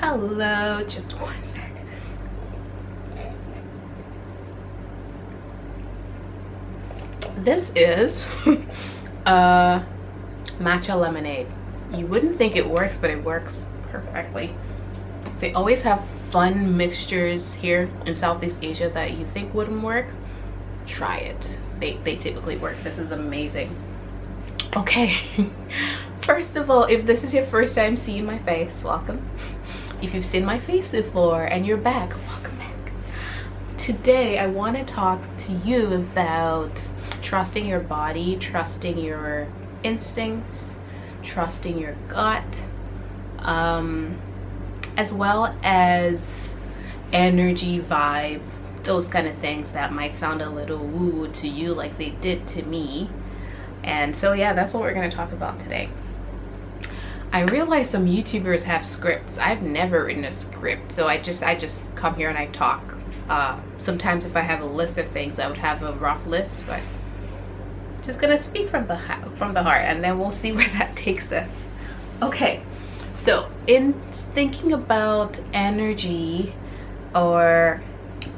Hello, just one sec. This is matcha lemonade. You wouldn't think it works, but it works perfectly. They always have fun mixtures here in Southeast Asia that you think wouldn't work. Try it. They typically work. This is amazing. Okay. First of all, if this is your first time seeing my face, welcome. If you've seen my face before and you're back, welcome back. Today I want to talk to you about trusting your body, trusting your instincts, trusting your gut, as well as energy, vibe, those kind of things that might sound a little woo to you like they did to me. And so yeah, that's what we're going to talk about today. I realize some YouTubers have scripts. I've never written a script, so I just come here and I talk. Sometimes if I have a list of things, I would have a rough list, but just gonna speak from the heart, and then we'll see where that takes us. Okay, so in thinking about energy, or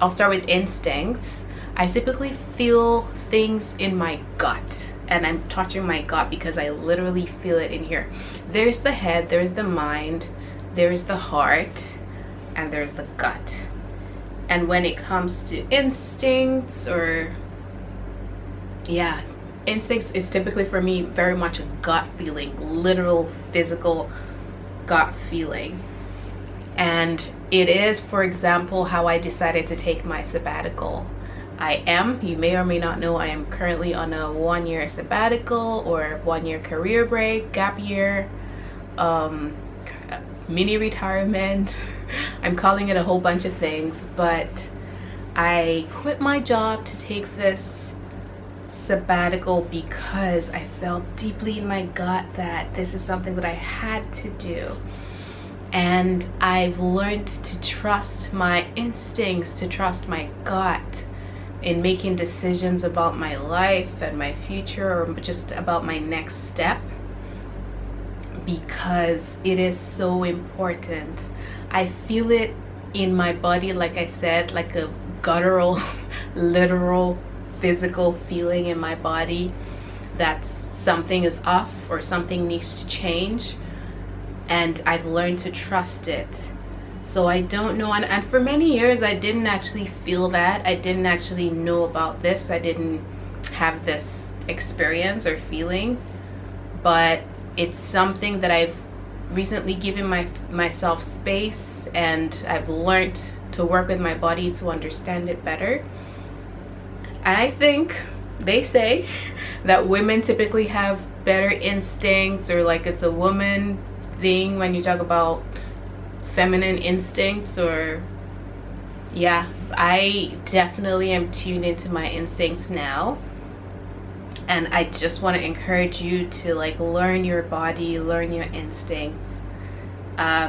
I'll start with instincts, I typically feel things in my gut. And I'm touching my gut because I literally feel it in here. There's the head, there's the mind, there's the heart, and there's the gut. And when it comes to instincts, or yeah, instincts is typically for me very much a gut feeling, literal physical gut feeling. And it is, for example, how I decided to take my sabbatical. You may or may not know, I am currently on a 1-year sabbatical or 1-year career break, gap year, mini retirement. I'm calling it a whole bunch of things, but I quit my job to take this sabbatical because I felt deeply in my gut that this is something that I had to do. And I've learned to trust my instincts, to trust my gut in making decisions about my life and my future, or just about my next step, because it is so important. I feel it in my body, like I said, like a guttural, literal, physical feeling in my body that something is off or something needs to change, and I've learned to trust it. So I don't know, and for many years I didn't actually feel that. I didn't actually know about this. I didn't have this experience or feeling, but it's something that I've recently given myself space, and I've learned to work with my body to understand it better. And I think they say that women typically have better instincts, or like it's a woman thing when you talk about feminine instincts, or yeah, I definitely am tuned into my instincts now. And I just want to encourage you to like learn your body, learn your instincts,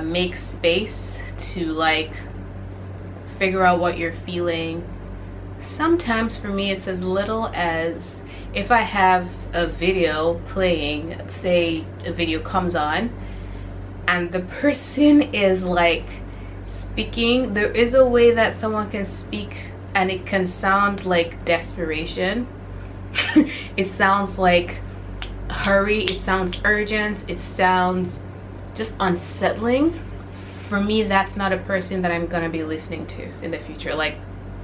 make space to like figure out what you're feeling. Sometimes for me it's as little as, if I have a video playing, say a video comes on and the person is like speaking, there is a way that someone can speak and it can sound like desperation. It sounds like hurry, it sounds urgent, it sounds just unsettling. For me, that's not a person that I'm gonna be listening to in the future. Like,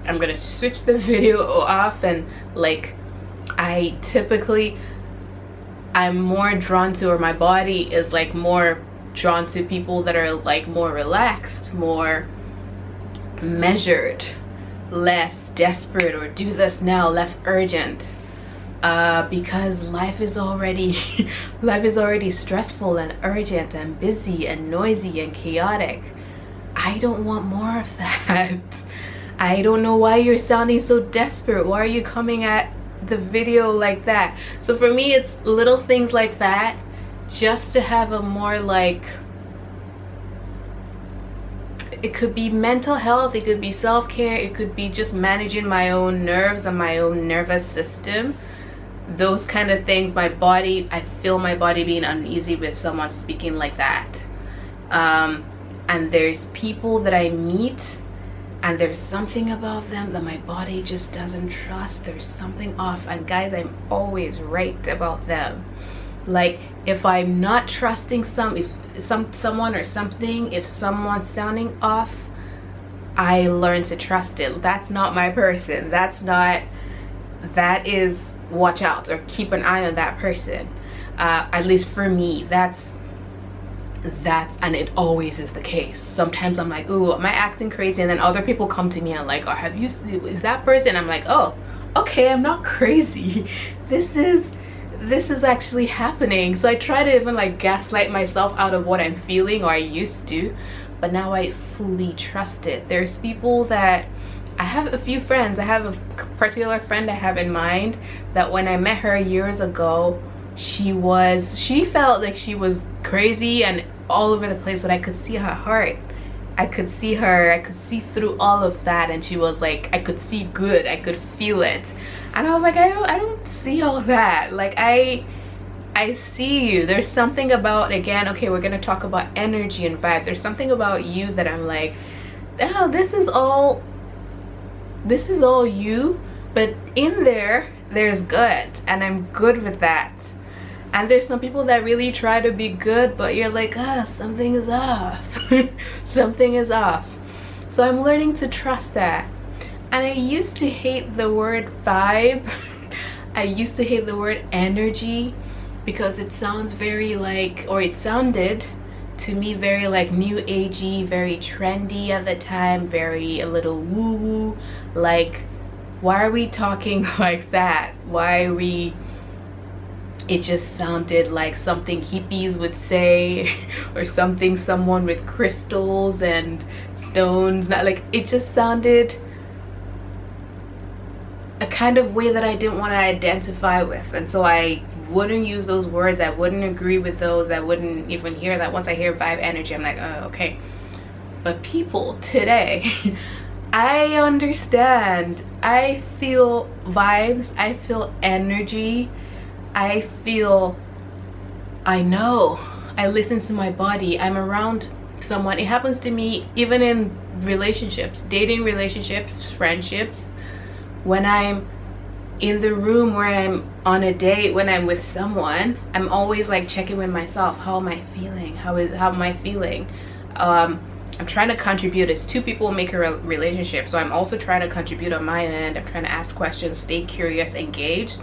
I'm gonna switch the video off, and like I'm more drawn to, or my body is like more drawn to people that are like more relaxed, more measured, less desperate, or do this now, less urgent, because life is already stressful and urgent and busy and noisy and chaotic. I don't want more of that. I don't know why you're sounding so desperate. Why are you coming at the video like that? So for me, it's little things like that, just to have a more like, it could be mental health, it could be self-care, it could be just managing my own nerves and my own nervous system, those kind of things. My body, I feel my body being uneasy with someone speaking like that. and there's people that I meet and there's something about them that my body just doesn't trust. There's something off, and guys, I'm always right about them. Like, if I'm not trusting someone or something, if someone's sounding off, I learn to trust it. That's not my person. That is watch out or keep an eye on that person. At least for me, that's and it always is the case. Sometimes I'm like, ooh, am I acting crazy? And then other people come to me and like, oh, have you seen, is that person? I'm like, oh, okay, I'm not crazy. This is actually happening. So I try to even like gaslight myself out of what I'm feeling, or I used to, but now I fully trust it. There's people that I have a few friends. I have a particular friend I have in mind that when I met her years ago, she felt like she was crazy and all over the place, but I could see her heart. I could see her, I could see through all of that, and she was like, I could see good, I could feel it. And I was like, I don't see all that. Like, I see you. There's something about, again, okay, we're gonna talk about energy and vibes. There's something about you that I'm like, oh, this is all you, but in there's good, and I'm good with that. And there's some people that really try to be good, but you're like, something is off. Something is off. So I'm learning to trust that. And I used to hate the word vibe. I used to hate the word energy because it sounds very like, or it sounded to me very like new agey, very trendy at the time, very a little woo woo. Like, why are we talking like that? Why are we? It just sounded like something hippies would say, or something someone with crystals and stones. Not like, it just sounded a kind of way that I didn't want to identify with, and so I wouldn't use those words. I wouldn't agree with those. I wouldn't even hear that. Once I hear vibe energy, I'm like, oh, okay. But people today, I understand. I feel vibes. I feel energy. I know. I listen to my body. I'm around someone. It happens to me even in relationships, dating relationships, friendships. When I'm in the room, where I'm on a date, when I'm with someone, I'm always like checking with myself. How am I feeling? How am I feeling? I'm trying to contribute. As two people make a relationship, so I'm also trying to contribute on my end. I'm trying to ask questions, stay curious, engage.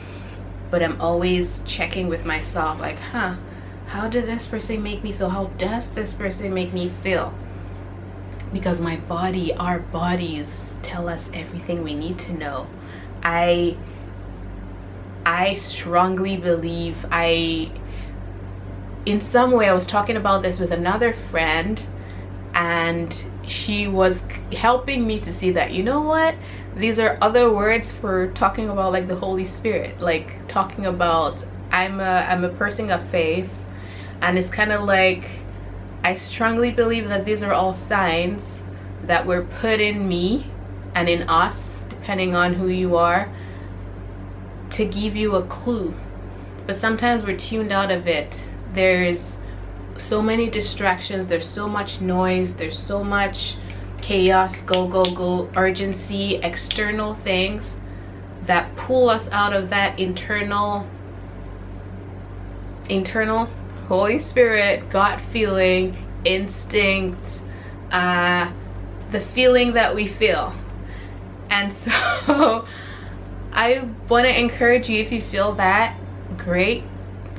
But I'm always checking with myself, like, how did this person make me feel? How does this person make me feel? Because my body, our bodies tell us everything we need to know. I strongly believe, in some way, I was talking about this with another friend, and she was helping me to see that, you know what? These are other words for talking about like the Holy Spirit, like talking about I'm a person of faith, and it's kind of like I strongly believe that these are all signs that were put in me and in us, depending on who you are, to give you a clue. But sometimes we're tuned out of it. There's so many distractions, there's so much noise, there's so much chaos, go, urgency, external things that pull us out of that internal Holy Spirit, gut feeling, instinct, the feeling that we feel. And so I want to encourage you, if you feel that, great.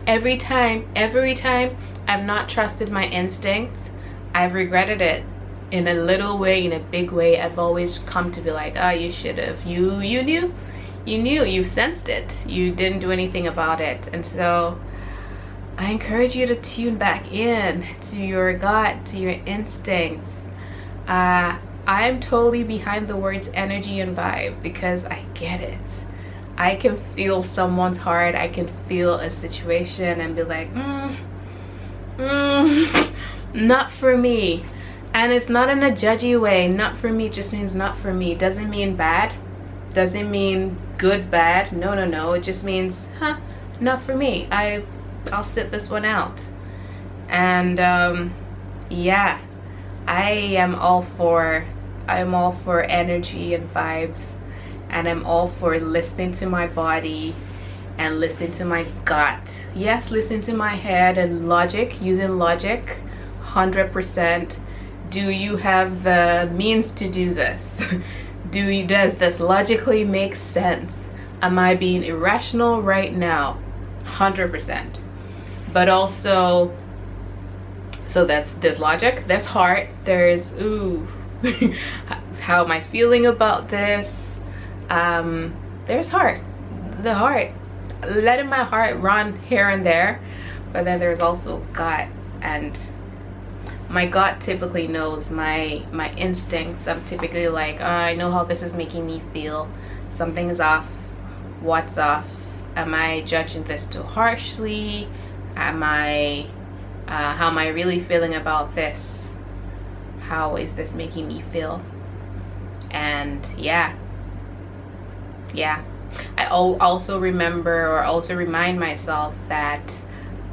Every time I've not trusted my instincts, I've regretted it. In a little way, in a big way, I've always come to be like, oh, you should have. You knew, you sensed it. You didn't do anything about it. And so I encourage you to tune back in to your gut, to your instincts. I'm totally behind the words energy and vibe because I get it. I can feel someone's heart. I can feel a situation and be like, not for me. And it's not in a judgy way. Not for me just means not for me. Doesn't mean bad. Doesn't mean good, bad. No. It just means, not for me. I'll sit this one out. And yeah, I'm all for energy and vibes, and I'm all for listening to my body and listening to my gut. Yes, listen to my head and logic, using logic 100%. Do you have the means to do this? Does this logically make sense? Am I being irrational right now? 100%. But also, so there's logic, there's heart, there's ooh, how am I feeling about this? There's heart, the heart, letting my heart run here and there. But then there's also gut, and my gut typically knows my instincts. I'm typically like, I know how this is making me feel. Something is off. What's off? Am I judging this too harshly? How am I really feeling about this? How is this making me feel? And yeah, I also remember, or also remind myself that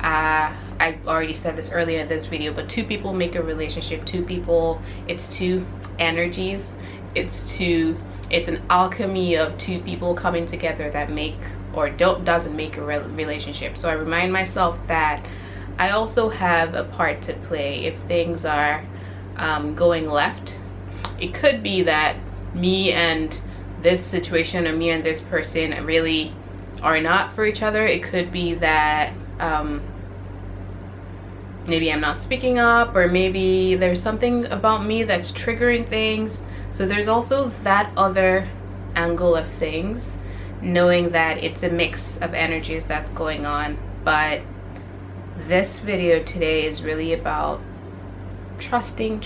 I already said this earlier in this video, but two people make a relationship. Two people, it's two energies. It's an alchemy of two people coming together that make or doesn't make a relationship. So I remind myself that I also have a part to play if things are going left. It could be that me and this situation, or me and this person, really are not for each other. It could be that maybe I'm not speaking up, or maybe there's something about me that's triggering things. So there's also that other angle of things, knowing that it's a mix of energies that's going on. But this video today is really about trusting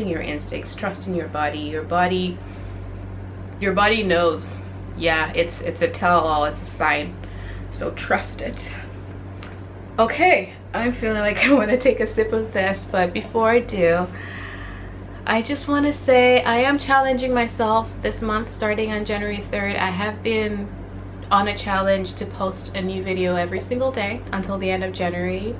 your instincts, trusting your body. Your body knows. Yeah, it's a tell-all, it's a sign. So trust it. Okay, I'm feeling like I want to take a sip of this, but before I do, I just want to say I am challenging myself this month, starting on January 3rd. I have been on a challenge to post a new video every single day until the end of January.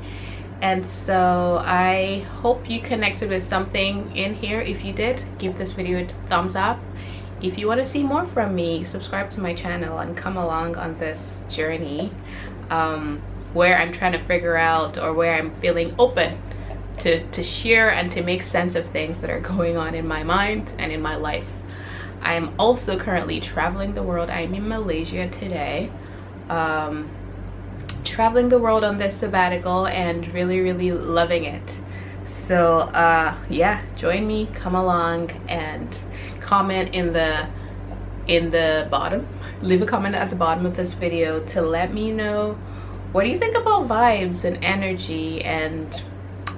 And so I hope you connected with something in here. If you did, give this video a thumbs up. If you want to see more from me, subscribe to my channel and come along on this journey where I'm trying to figure out, or where I'm feeling open to share and to make sense of things that are going on in my mind and in my life. I'm also currently traveling the world. I'm in Malaysia today, traveling the world on this sabbatical, and really loving it. So yeah, join me, come along, and comment in the bottom, leave a comment at the bottom of this video to let me know, what do you think about vibes and energy and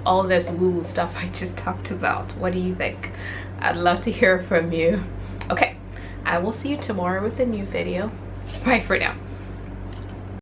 all this woo stuff I just talked about? What do you think? I'd love to hear from you. Okay, I will see you tomorrow with a new video. Bye for now.